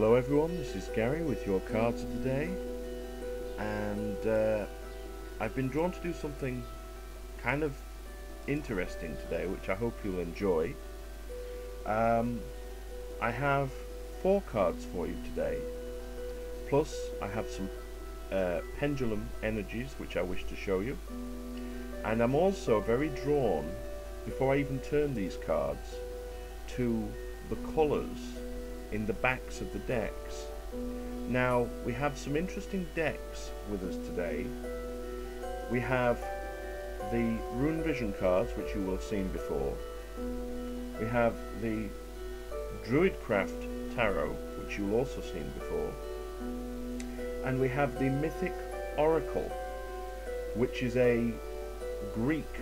Hello everyone, this is Gary with your cards of the day, and I've been drawn to do something kind of interesting today, which I hope you'll enjoy. I have 4 cards for you today, plus I have some pendulum energies which I wish to show you, and I'm also very drawn, before I even turn these cards, to the colours in the backs of the decks. Now, we have some interesting decks with us today. We have the Rune Vision cards, which you will have seen before. We have the Druidcraft Tarot, which you'll also seen before. And we have the Mythic Oracle, which is a Greek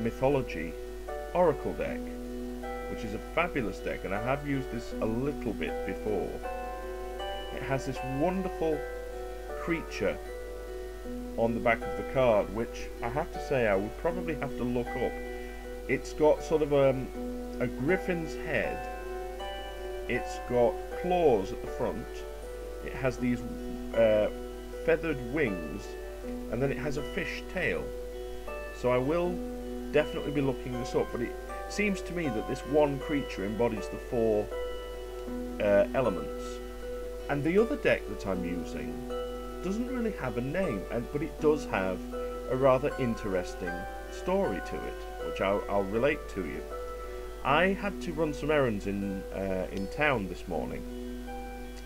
mythology oracle deck, which is a fabulous deck, and I have used this a little bit before. It has this wonderful creature on the back of the card, which I have to say I would probably have to look up. It's got sort of a griffin's head, it's got claws at the front, it has these feathered wings, and then it has a fish tail. So I will definitely be looking this up, but it seems to me that this one creature embodies the 4 elements. And the other deck that I'm using doesn't really have a name, but it does have a rather interesting story to it, which I'll relate to you. I had to run some errands in town this morning,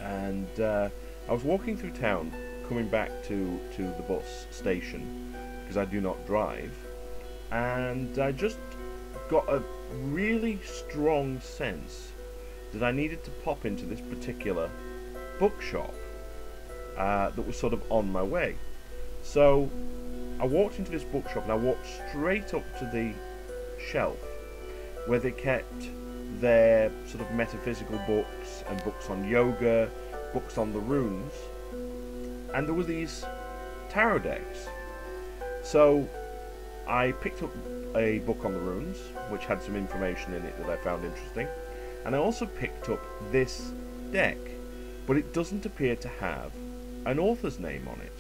and I was walking through town coming back to the bus station, because I do not drive, and I just got a really strong sense that I needed to pop into this particular bookshop that was sort of on my way. So I walked into this bookshop and I walked straight up to the shelf where they kept their sort of metaphysical books and books on yoga, books on the runes, and there were these tarot decks. So I picked up a book on the runes, which had some information in it that I found interesting, and I also picked up this deck, but it doesn't appear to have an author's name on it,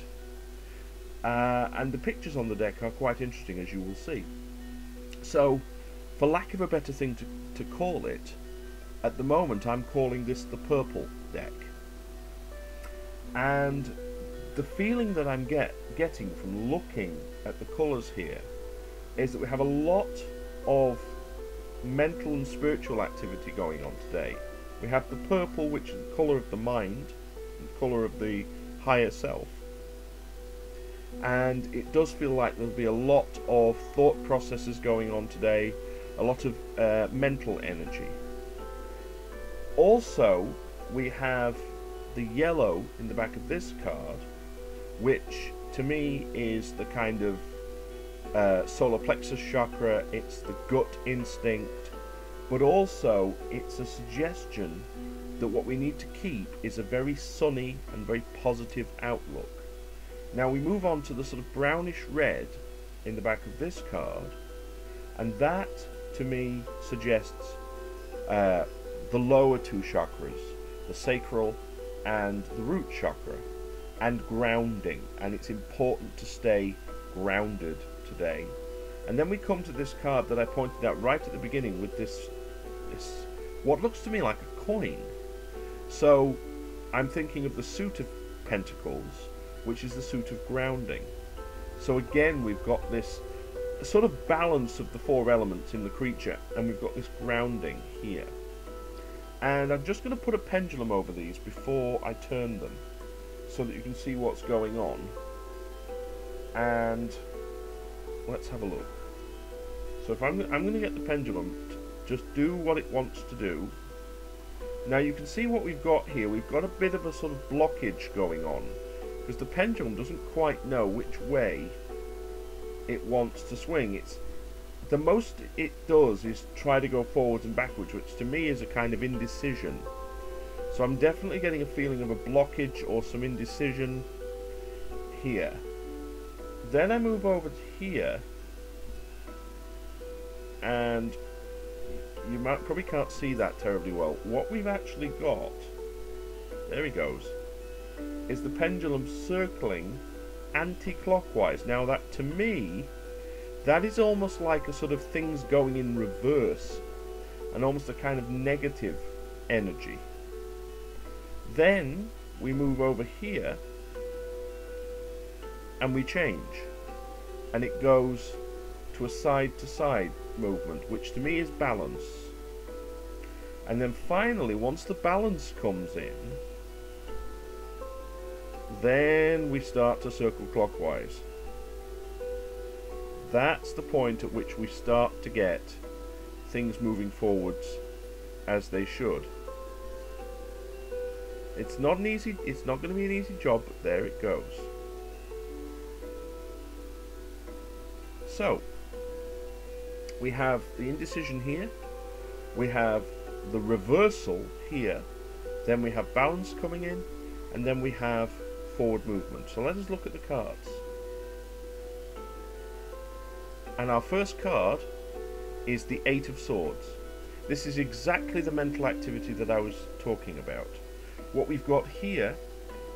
and the pictures on the deck are quite interesting, as you will see. So, for lack of a better thing to call it, at the moment I'm calling this the purple deck, and the feeling that I'm getting from looking at the colours here is that we have a lot of mental and spiritual activity going on today. We have the purple, which is the colour of the mind, the colour of the higher self, and it does feel like there'll be a lot of thought processes going on today, a lot of mental energy. Also, we have the yellow in the back of this card, which to me is the kind of solar plexus chakra. It's the gut instinct, but also it's a suggestion that what we need to keep is a very sunny and very positive outlook. Now we move on to the sort of brownish red in the back of this card, and that to me suggests the lower 2 chakras, the sacral and the root chakra, and grounding, and it's important to stay grounded today. And then we come to this card that I pointed out right at the beginning with this what looks to me like a coin. So I'm thinking of the suit of pentacles, which is the suit of grounding. So again, we've got this sort of balance of the 4 elements in the creature, and we've got this grounding here. And I'm just going to put a pendulum over these before I turn them, so that you can see what's going on. And let's have a look. So if I'm going to get the pendulum to just do what it wants to do. Now you can see what we've got here. We've got a bit of a sort of blockage going on, because the pendulum doesn't quite know which way it wants to swing. It's the most it does is try to go forwards and backwards, which to me is a kind of indecision. So I'm definitely getting a feeling of a blockage or some indecision here. Then I move over to here, and you probably can't see that terribly well. What we've actually got there he goes, is the pendulum circling anti-clockwise. Now that, to me, that is almost like a sort of things going in reverse, and almost a kind of negative energy. Then we move over here and we change, and it goes to a side-to-side movement, which to me is balance. And then finally, once the balance comes in, then we start to circle clockwise. That's the point at which we start to get things moving forwards as they should. It's not going to be an easy job, but there it goes. So we have the indecision here, we have the reversal here, then we have balance coming in, and then we have forward movement. So let us look at the cards. And our first card is the Eight of Swords. This is exactly the mental activity that I was talking about. What we've got here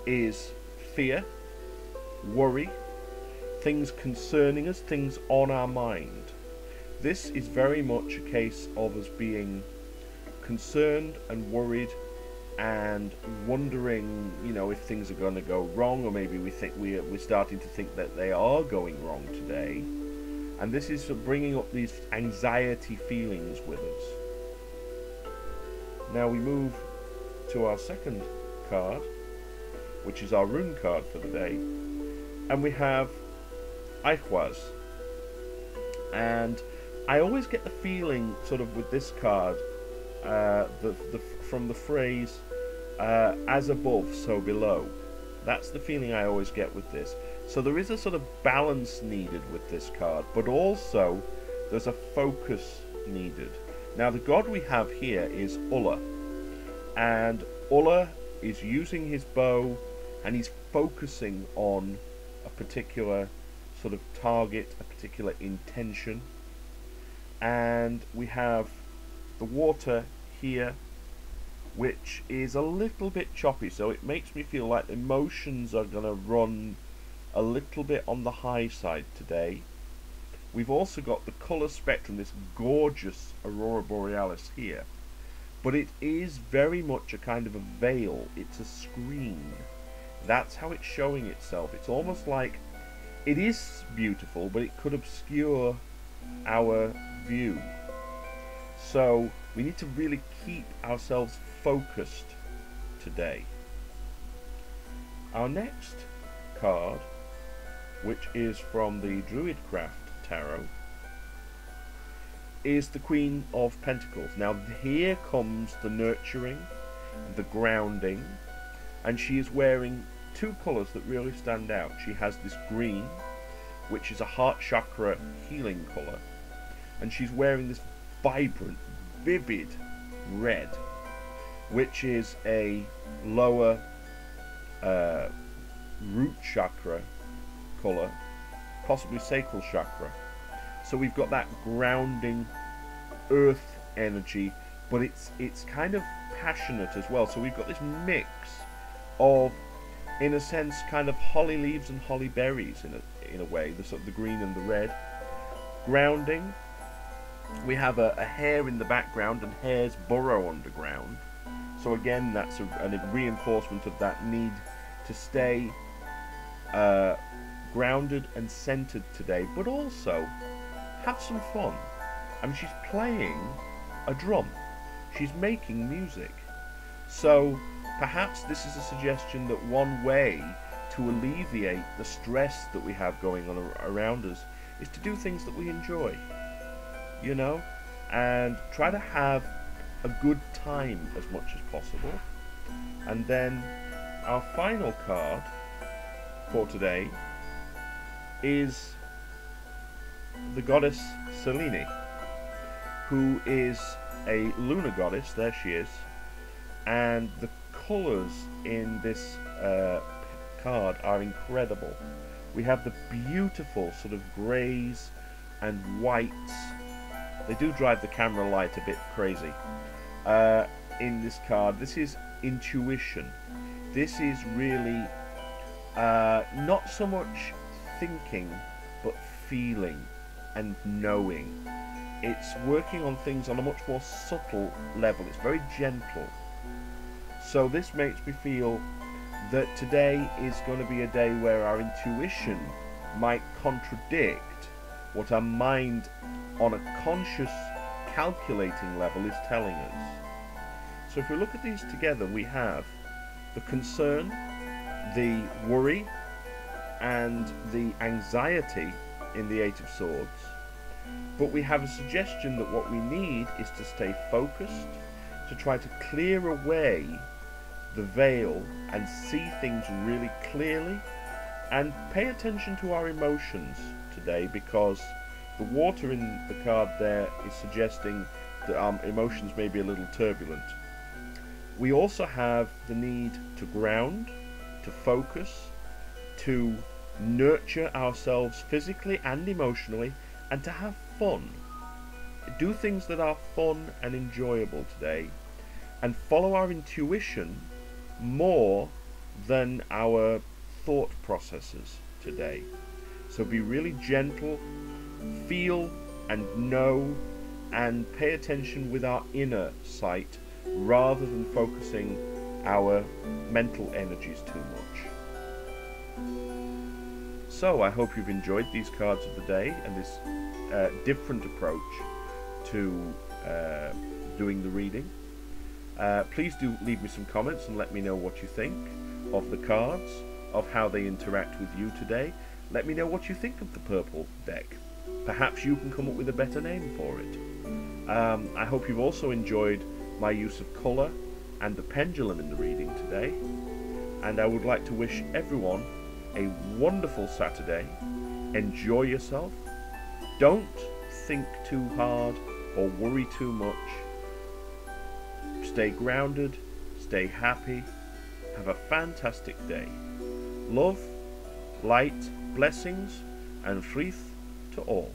is fear, worry, things concerning us, things on our mind. This is very much a case of us being concerned and worried and wondering, you know, if things are going to go wrong, or maybe we're starting to think that they are going wrong today. And this is bringing up these anxiety feelings with us. Now we move to our second card, which is our rune card for the day, and we have Eichwaz. And I always get the feeling, sort of with this card, from the phrase as above, so below. That's the feeling I always get with this. So there is a sort of balance needed with this card, but also there's a focus needed. Now the god we have here is Ulla, and Ulla is using his bow and he's focusing on a particular sort of target, a particular intention. And we have the water here, which is a little bit choppy, so it makes me feel like emotions are going to run a little bit on the high side today. We've also got the colour spectrum, this gorgeous Aurora Borealis here, but it is very much a kind of a veil, it's a screen. That's how it's showing itself. It's almost like it is beautiful, but it could obscure our view. So we need to really keep ourselves focused today. Our next card, which is from the Druidcraft Tarot, is the Queen of Pentacles. Now here comes the nurturing, the grounding, and she is wearing two colours that really stand out. She has this green, which is a heart chakra healing colour, and she's wearing this vibrant, vivid red, which is a lower root chakra colour, possibly sacral chakra. So we've got that grounding earth energy, but it's kind of passionate as well. So we've got this mix of, in a sense, kind of holly leaves and holly berries in a way, the sort of the green and the red. Grounding, we have a hare in the background, and hares burrow underground. So again, that's a reinforcement of that need to stay grounded and centered today, but also have some fun. I mean, she's playing a drum, she's making music. So perhaps this is a suggestion that one way to alleviate the stress that we have going on around us is to do things that we enjoy, you know, and try to have a good time as much as possible. And then our final card for today is the goddess Selene, who is a lunar goddess. There she is. And the colours in this card are incredible. We have the beautiful sort of greys and whites. They do drive the camera light a bit crazy in this card. This is intuition. this is really not so much thinking, but feeling and knowing. It's working on things on a much more subtle level. It's very gentle. So this makes me feel that today is going to be a day where our intuition might contradict what our mind on a conscious calculating level is telling us. So if we look at these together, we have the concern, the worry, and the anxiety in the Eight of Swords. But we have a suggestion that what we need is to stay focused, to try to clear away the veil and see things really clearly, and pay attention to our emotions today, because the water in the card there is suggesting that our emotions may be a little turbulent. We also have the need to ground, to focus, to nurture ourselves physically and emotionally, and to have fun. Do things that are fun and enjoyable today, and follow our intuition more than our thought processes today. So be really gentle, feel and know, and pay attention with our inner sight rather than focusing our mental energies too much. So I hope you've enjoyed these cards of the day and this different approach to doing the reading. Please do leave me some comments and let me know what you think of the cards, of how they interact with you today. Let me know what you think of the purple deck. Perhaps you can come up with a better name for it. I hope you've also enjoyed my use of colour and the pendulum in the reading today. And I would like to wish everyone a wonderful Saturday. Enjoy yourself. Don't think too hard or worry too much. Stay grounded, stay happy, have a fantastic day. Love, light, blessings and frith to all.